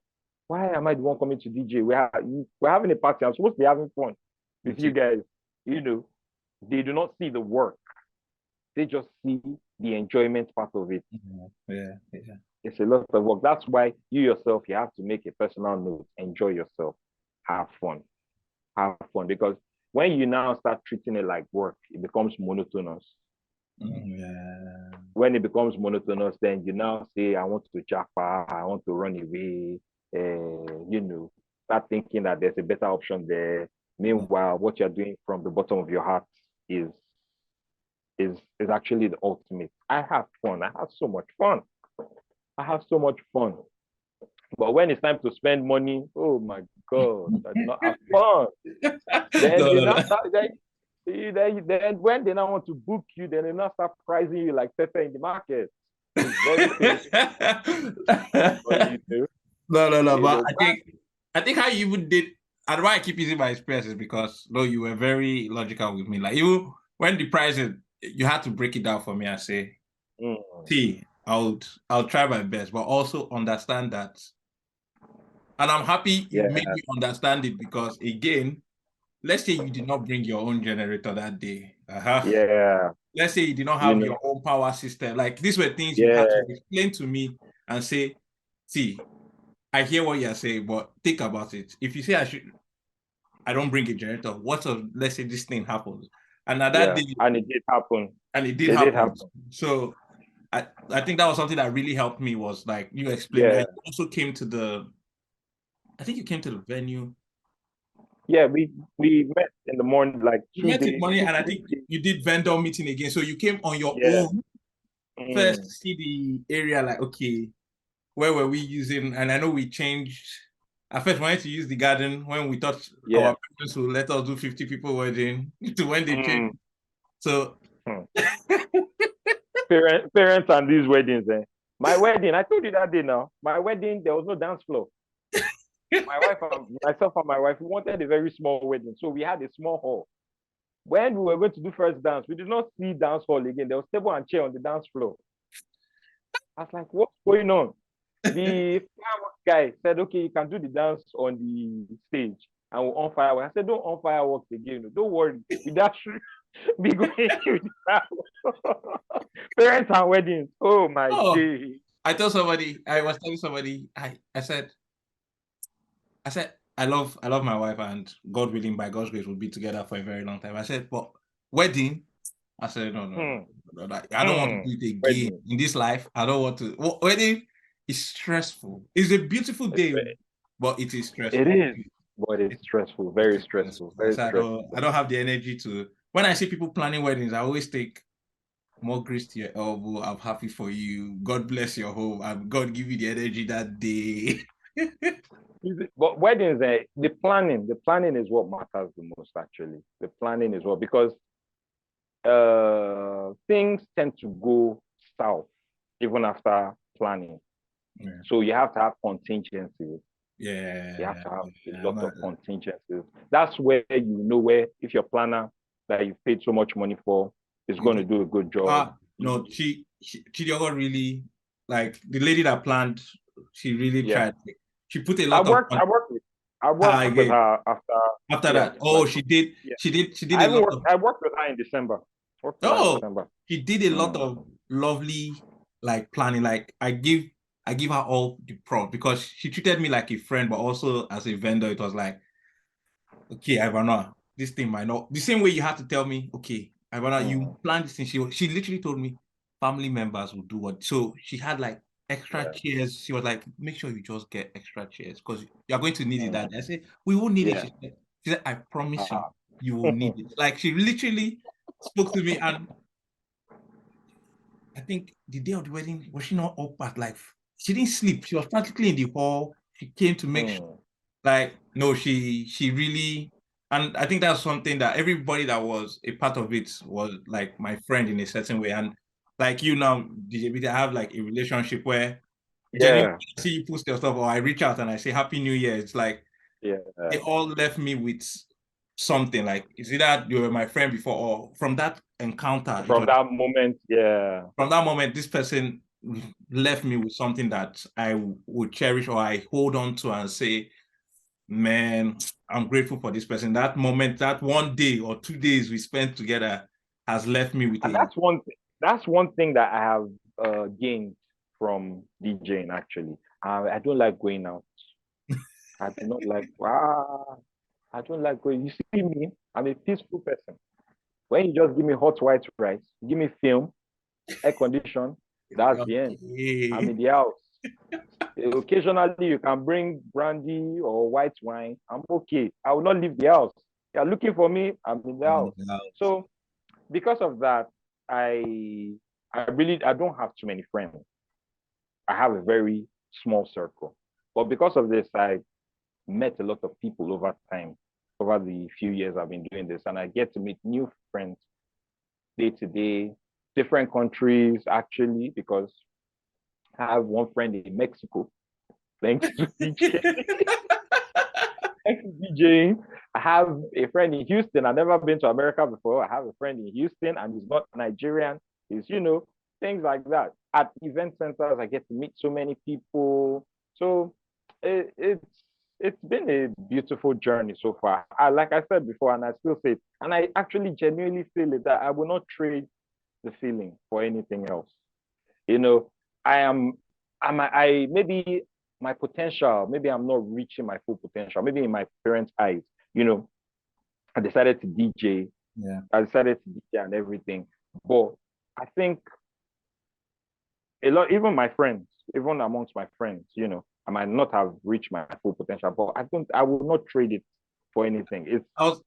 why am I the one coming to DJ? We're having a party. I'm supposed to be having fun with you guys. They do not see the work. They just see the enjoyment part of it. Yeah. It's a lot of work. That's why you yourself, you have to make a personal note. Enjoy yourself. Have fun. Have fun. Because when you now start treating it like work, it becomes monotonous. Yeah. When it becomes monotonous, then you now say, I want to japa, I want to run away. Start thinking that there's a better option there. Meanwhile, what you're doing from the bottom of your heart is actually the ultimate. I have fun. I have so much fun. But when it's time to spend money, oh my God, I do not have fun. Then they now start, then when they now want to book you, then they now start pricing you like pepper in the market. It's very painful. No. But I think how you even did, and why I keep using my experience is because you were very logical with me. Like when the price is, you had to break it down for me and say, see, I'll try my best, but also understand that. And I'm happy you made me understand it because again, let's say you did not bring your own generator that day. Yeah, Let's say you did not you have know, your own power system. Like these were things you yeah, had to explain to me and say, see, I hear what you're saying, but think about it. If you say I don't bring a generator, what if let's say this thing happens? And at that yeah. day, And it did happen. and it did It did happen. happen. So I think that was something that really helped me was like you explained. Yeah, I also came to I think you came to the venue. yeah. We met in the morning, like You met in morning, two, and I three think days. you did vendor meeting again. So you came on your Yeah. own first to Mm, see the area, like, okay, where were we using? And I know we changed. At first, we wanted to use the garden when we thought yeah. our parents would let us do 50 people wedding to when they changed. Mm, So, mm. Parents and these weddings. Eh? My wedding, I told you that day now. My wedding, there was no dance floor. My wife and myself and my wife, we wanted a very small wedding. So we had a small hall. When we were going to do first dance, we did not see dance hall again. There was table and chair on the dance floor. I was like, what's going on? The fireworks guy said, okay, you can do the dance on the stage and we'll on fireworks. I said, don't on fireworks again. Don't worry. We that should be going with parents and weddings. Oh my oh, day. I told somebody, I was telling somebody, I said, I love my wife, and God willing, by God's grace, we'll be together for a very long time. I said, but wedding, I said, Hmm. I don't want to Hmm. do it again Wedding. in this life. I don't want to. Wedding is stressful. It's a beautiful It's, day, but it is it stressful. is, but it's stressful. It Very is stressful. stressful. I Very said, stressful. I don't have the energy to. When I see people planning weddings, I always think, more grace to your elbow. I'm happy for you. God bless your home. And God give you the energy that day. But weddings, the planning is what matters the most, actually. The planning is what, because things tend to go south even after planning. Yeah. So you have to have contingencies. You have Yeah. to have a Yeah, lot of contingencies. That's where you know where, if your planner that you paid so much money for is going to do a good job. no, Chidiogo really, like the lady that planned, she really Yeah. tried. She put a I lot of worked I worked with I her worked with again. her after, After yeah, that, oh, like, yeah. she did a lot of, I worked with her in December. Worked with her in oh, December. she did a lot Mm, of lovely, like planning. Like I give her all the prop because she treated me like a friend, but also as a vendor. It was like, okay, Ivana, this thing might not the same way you had to tell me, okay, Ivana, you mm, plan this thing. She literally told me family members will do what. So she had like extra yeah. chairs. She was like, make sure you just get extra chairs because you're going to need it that Mm, day. I said, we will need it. yeah. She said, I promise you, Uh, you will need it. Like she literally spoke to me, and I think the day of the wedding, was she not up at like she didn't sleep. She was practically in the hall. She came to make sure, mm, like, no, she really, and I think that's something that everybody that was a part of it was like my friend in a certain way. And like you now, DJB, I have like a relationship where genuinely yeah. I see you post your stuff or I reach out and I say Happy New Year. It's like Yeah. they all left me with something. Like, is it that you were my friend before, or from that encounter, it From was that moment, yeah. from that moment, this person left me with something that I would cherish or I hold on to and say, man, I'm grateful for this person. That moment, that 1 day or 2 days we spent together has left me with And a that's one thing that I have gained from DJing, actually. I don't like going out. I do not like, I don't like going. You see me, I'm a peaceful person. When you just give me hot white rice, give me film, air condition, that's the end. I'm okay. in the house. Occasionally, you can bring brandy or white wine. I'm okay. I will not leave the house. You're looking for me, I'm in the house. So because of that, I I don't have too many friends. I have a very small circle. But because of this, I met a lot of people over time, over the few years I've been doing this, and I get to meet new friends day to day, different countries actually, because I have one friend in Mexico, thanks to DJ. Thanks to DJing. I have a friend in Houston. I've never been to America before. I have a friend in Houston, and he's not Nigerian. He's, things like that. At event centers, I get to meet so many people. So it's it's been a beautiful journey so far. Like I said before, and I still say it, and I actually genuinely feel it that I will not trade the feeling for anything else. You know, I am, I maybe my potential, maybe I'm not reaching my full potential. Maybe in my parents' eyes, you know, I decided to DJ. Yeah. I decided to DJ and everything. But I think a lot, even my friends, even amongst my friends, you know, I might not have reached my full potential, but I will not trade it for anything. I was,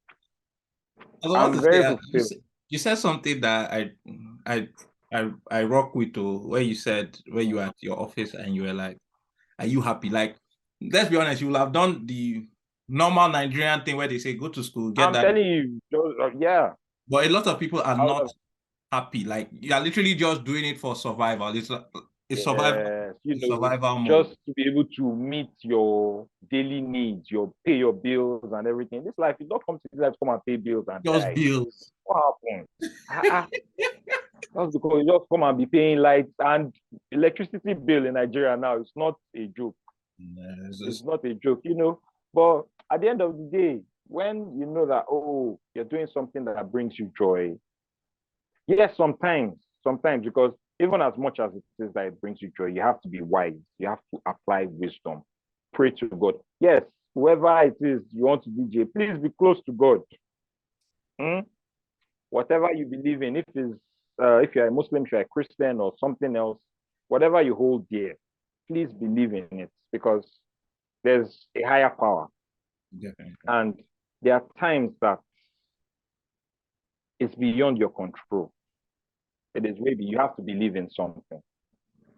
I was about I'm to say, very fulfilled. you said something that I, I rock with too, where you said, where you were at your office and you were like, are you happy? Like, let's be honest, you will have done the normal Nigerian thing where they say, go to school, get I'm that. telling you, yeah. But a lot of people are I would not have, happy. Like, you are literally just doing it for survival. It's survival, yes, you it's know, survival mode. just to be able to meet your daily needs, your pay your bills and everything. This life, you don't come to this life to come and pay bills and Just die. bills. What happened? That's because you just come and be paying lights and electricity bill in Nigeria now. It's not a joke. Yeah, It's not a joke, you know. But at the end of the day, when you know that, oh, you're doing something that brings you joy, yes, sometimes, because even as much as it is that it brings you joy, you have to be wise. You have to apply wisdom. Pray to God. Yes, whoever it is you want to DJ, please be close to God. Hmm? Whatever you believe in, if you're a Muslim, if you're a Christian or something else, whatever you hold dear, please believe in it because there's a higher power. definitely. And there are times that it's beyond your control. It is maybe you have to believe in something.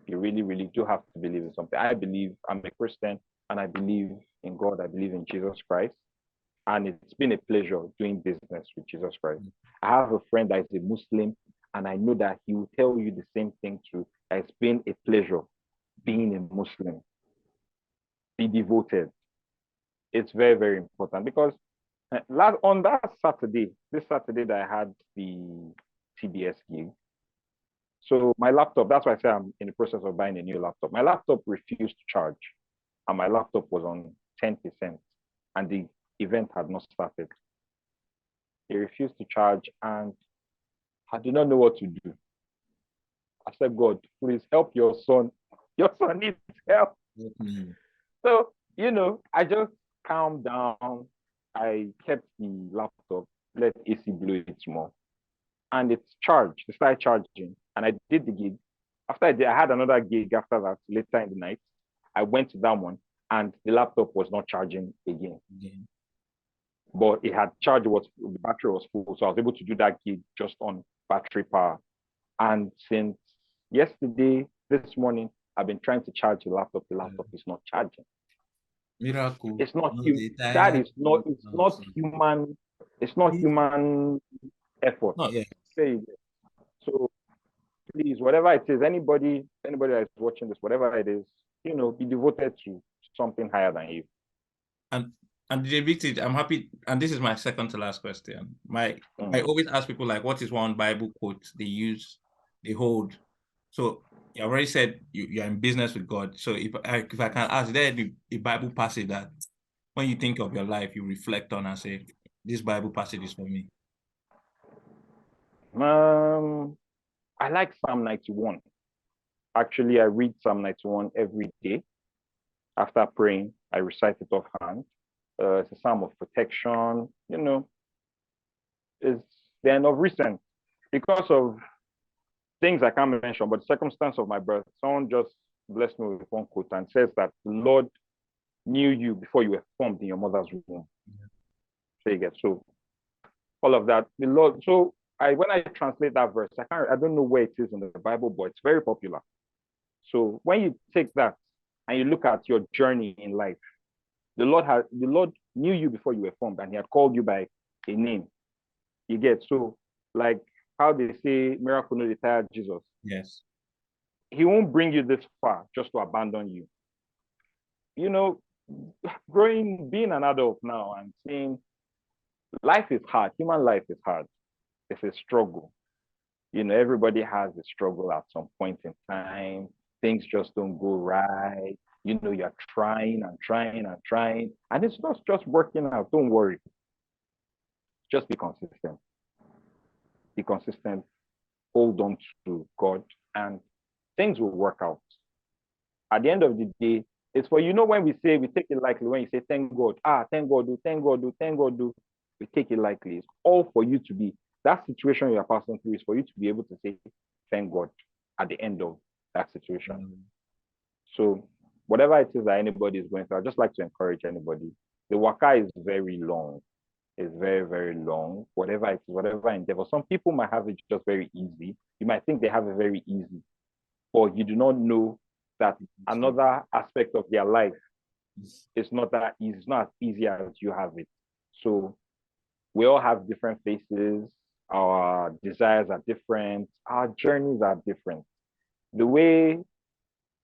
You really, really do have to believe in something. I believe I'm a Christian and I believe in God. I believe in Jesus Christ. And it's been a pleasure doing business with Jesus Christ. I have a friend that is a Muslim, and I know that he will tell you the same thing too. It's been a pleasure being a Muslim. Be devoted. It's very, very important because on that Saturday, this Saturday that I had the TBS gig, so my laptop, that's why I say I'm in the process of buying a new laptop. My laptop refused to charge, and my laptop was on 10%, and the event had not started. It refused to charge, and I did not know what to do. I said, God, please help your son. Your son needs help. Mm. So, you know, I just calmed down. I kept the laptop, let AC blow it more. And it's charged. It started charging. And I did the gig. After I did, I had another gig after that later in the night. I went to that one and the laptop was not charging again. But it had charged, the battery was full. So I was able to do that gig just on battery power. And since yesterday, this morning, I've been trying to charge the laptop. The laptop is not charging. Miracle. It's not No, they that tired. is not it's No, not so- human, it's not human effort. Not yet. So please, whatever it is, anybody that is watching this, whatever it is, you know, be devoted to something higher than you. And DJ Big Tij, I'm happy. And this is my second to last question. I always ask people like, what is one Bible quote they use, they hold? So you already said you're in business with God. So if I can ask, is there a Bible passage that when you think of your life, you reflect on and say, this Bible passage is for me? I like Psalm 91. Actually, I read Psalm 91 every day. After praying, I recite it offhand. It's a psalm of protection. You know, it's then of recent because of things I can't mention, but the circumstance of my birth. Someone just blessed me with one quote and says that the Lord knew you before you were formed in your mother's womb. So you get so all of that. The Lord. So when I translate that verse, I don't know where it is in the Bible, but it's very popular. So when you take that and you look at your journey in life, the Lord knew you before you were formed, and He had called you by a name. You get so like how they say miracle no dey tire Jesus. Yes. He won't bring you this far just to abandon you. You know, being an adult now and seeing life is hard. Human life is hard. It's a struggle. You know, everybody has a struggle at some point in time. Things just don't go right. you're trying and trying and trying, and it's not just working out. Don't worry. Just be consistent. Be consistent. Hold on to God, and things will work out. At the end of the day, it's for when we say we take it lightly, when you say thank God, thank God, do, thank God, do, thank God, do, we take it lightly. It's all for you to be that situation you're passing through is for you to be able to say thank God at the end of that situation. Mm-hmm. So whatever it is that anybody is going through, I'd just like to encourage anybody. The waka is very long. It's very, very long. Whatever it is, whatever endeavor. Some people might have it just very easy. You might think they have it very easy, but you do not know that another aspect of their life is not that easy. It's not as easy as you have it. So we all have different faces. Our desires are different. Our journeys are different. The way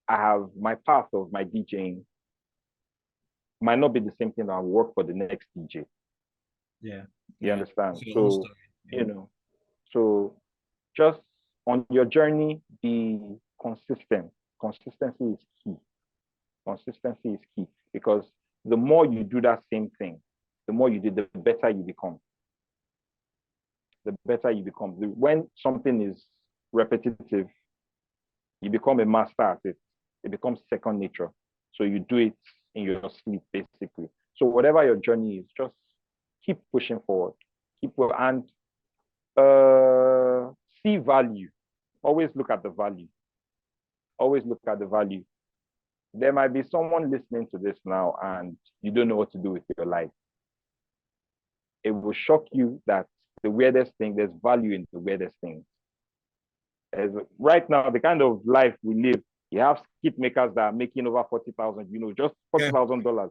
I have my path of my DJing might not be the same thing that will work for the next DJ. Yeah. You understand? So, so just on your journey, be consistent. Consistency is key. Consistency is key because the more you do that same thing, the more you do, the better you become. The better you become. When something is repetitive, you become a master at it. It becomes second nature. So you do it in your sleep, basically. So whatever your journey is, just keep pushing forward. And see value. Always look at the value. Always look at the value. There might be someone listening to this now and you don't know what to do with your life. It will shock you that the weirdest thing, there's value in the weirdest things. Right now, the kind of life we live, you have skit makers that are making over 40,000, just $40,000,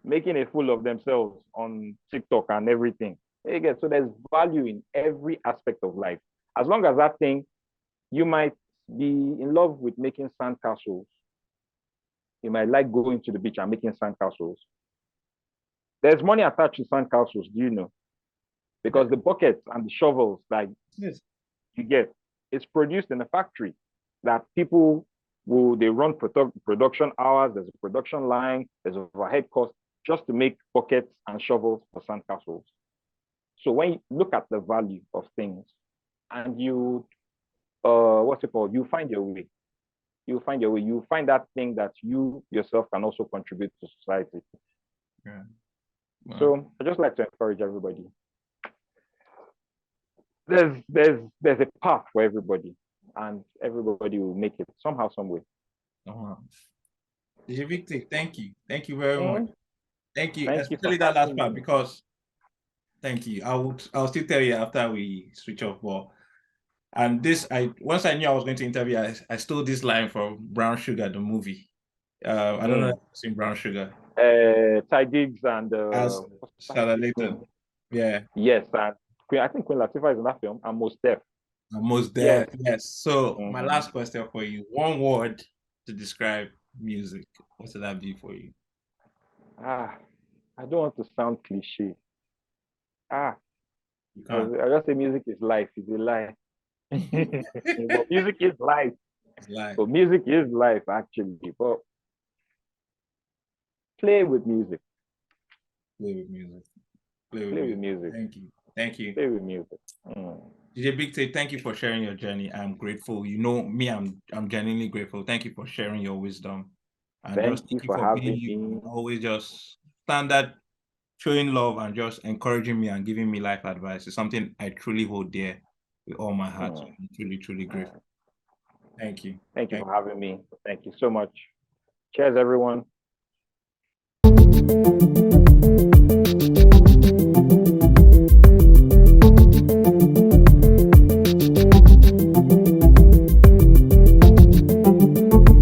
making a fool of themselves on TikTok and everything. So there's value in every aspect of life. As long as that thing, you might be in love with making sandcastles. You might like going to the beach and making sandcastles. There's money attached to sandcastles, do you know? Because the buckets and the shovels you get, it's produced in a factory that people they run production hours, there's a production line, there's overhead cost just to make buckets and shovels for sandcastles. So when you look at the value of things and you, you find your way. You find your way. You find that thing that you yourself can also contribute to society. Yeah. Wow. So I just like to encourage everybody. There's a path for everybody, and everybody will make it somehow, some way. Big Tij, thank you very much. Thank you, especially that last part, because thank you. I'll still tell you after we switch off. But and this, once I knew I was going to interview, I stole this line from Brown Sugar, the movie. I don't know if you've seen Brown Sugar. Ty Diggs and as Layton. Yeah. Yes, and I think Queen Latifah is in that film, and Mos Def. Mos Def, yes. So my last question for you: one word to describe music. What would that be for you? I don't want to sound cliche. I just say music is life. It's a lie. But music is life. It's life. So music is life, actually. But play with music. Play with music. Play with music. Thank you. Play with music. DJ Big Tij, thank you for sharing your journey. I'm grateful. You know me, I'm genuinely grateful. Thank you for sharing your wisdom. And thank you for having me. Always just standard showing love and just encouraging me and giving me life advice is something I truly hold dear with all my heart. So I'm truly, truly grateful. Thank you. Thank you for having me. Thank you so much. Cheers, everyone.